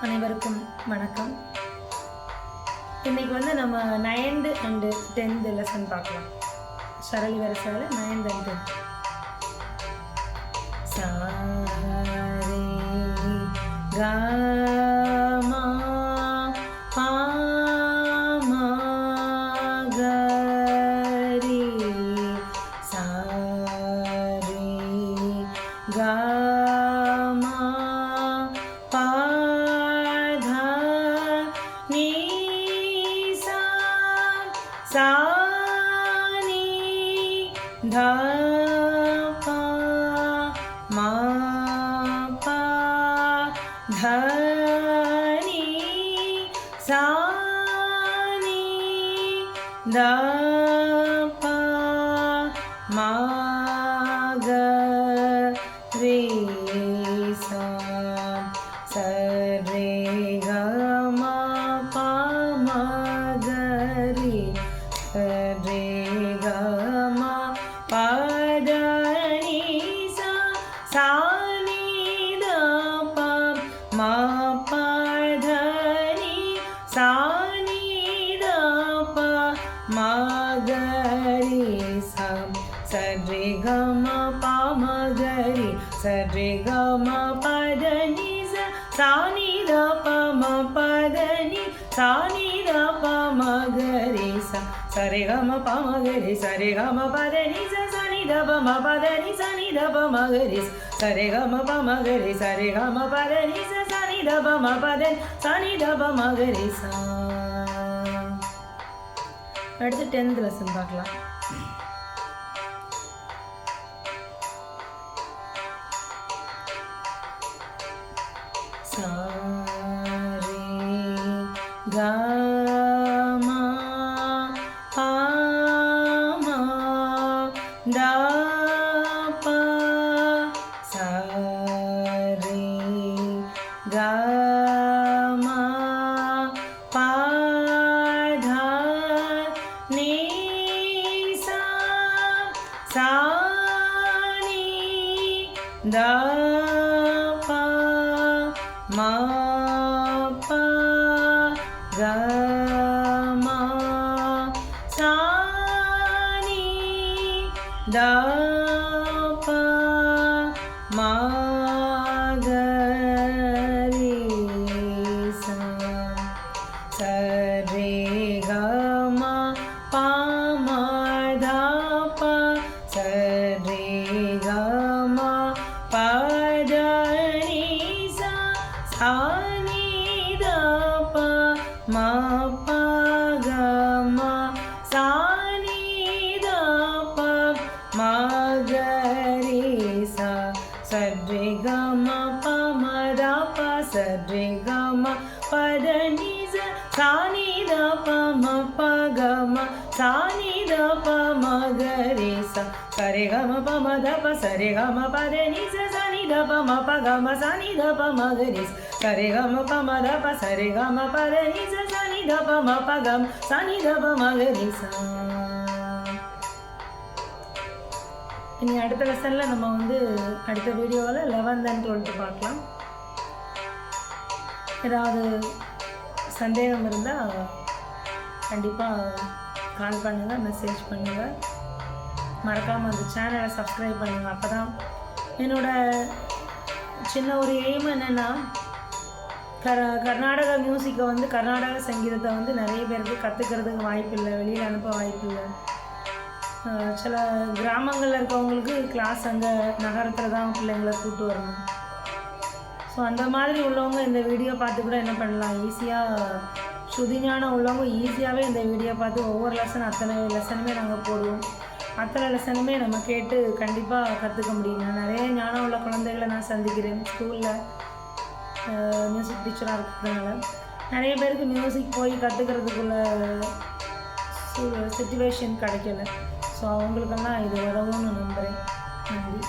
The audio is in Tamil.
அனைவருக்கும் வணக்கம். இன்றைக்கி நம்ம 9th and 10th லெசன் பார்க்கலாம். சரளி வரிசையில் 9th and 10th. சாரே கமா பாமா கரி சாரே கமா பா सा नी ध पा मा पा ध नी सा नी ध पा मा ग रे सा रे ग मा पा मा ग रे रे ग म प द नि सा नि द प म प ध नि सा नि द प म ग रे सा रे ग म प म ग रे रे ग म प ध नि सा नि द प म प ध नि सा नि द प म ग रे सा रे ग म प म ग रे रे ग म प ध नि सा नि द प म प ध नि सा नि द प म ग रे रे ग म प म ग रे रे ग म प ध नि सा नि द प म प ध सा नि द प म ग रे सा. அடுத்து 10th லெசன் பார்க்கலாம். सा रे ग म पा मा द प सा रे ग म पा ध नि सा नि द प म प ग म सा नि द प म ग रे सा रे ग म प म ध प रे ग म प ध नि सा नि द प म प ग म सा नि द प म ग रे सा रे ग म प म द प रे ग म प ध नि सा नि द प म प ग म सा नि द प म ग रे सा रे ग म प म द प रे ग म प ध नि सा नि द प म प ग म सा नि द प म ग रे रे ग म प म द प रे ग म प ध नि सा नि द प म प ग म सा नि द प म ग रे सा. இனி அடுத்த லெசனில் நம்ம அடுத்த வீடியோவில் 11th and 12th பார்க்கலாம். ஏதாவது சந்தேகம் இருந்தால் கண்டிப்பாக கால் பண்ணுங்கள், மெசேஜ் பண்ணுங்கள். மறக்காமல் அந்த சேனலை சப்ஸ்கிரைப் பண்ணுங்கள். அப்போ தான் என்னோடய சின்ன ஒரு எய்ம் என்னென்னா, கர்நாடகா மியூசிக்கை கர்நாடக சங்கீதத்தை நிறைய பேருக்கு கற்றுக்கிறதுக்கு வாய்ப்பு இல்லை, வெளியில் அனுப்ப வாய்ப்பு இல்லை. சில கிராமங்களில் இருக்கவங்களுக்கு கிளாஸ் அங்கே நகரத்தில் தான் பிள்ளைங்களை கூப்பிட்டு வரணும். ஸோ அந்த மாதிரி உள்ளவங்க இந்த வீடியோ பார்த்து கூட என்ன பண்ணலாம், ஈஸியாக சுதிஞானம் உள்ளவங்க ஈஸியாகவே இந்த வீடியோ பார்த்து ஒவ்வொரு அத்தனை லெசனுமே நாங்கள் போடுவோம். அத்தனை லெசனுமே நம்ம கேட்டு கண்டிப்பாக கற்றுக்க முடியும். நான் நிறைய ஞானம் உள்ள குழந்தைகளை நான் சந்திக்கிறேன். ஸ்கூலில் மியூசிக் டீச்சராக இருக்கிறதுனால நிறைய பேருக்கு மியூசிக் போய் கற்றுக்கிறதுக்குள்ள சிச்சுவேஷன் கிடைக்கல. ஸோ அவங்களுக்கெல்லாம் இது உதவும்னு நம்புகிறேன். நன்றி.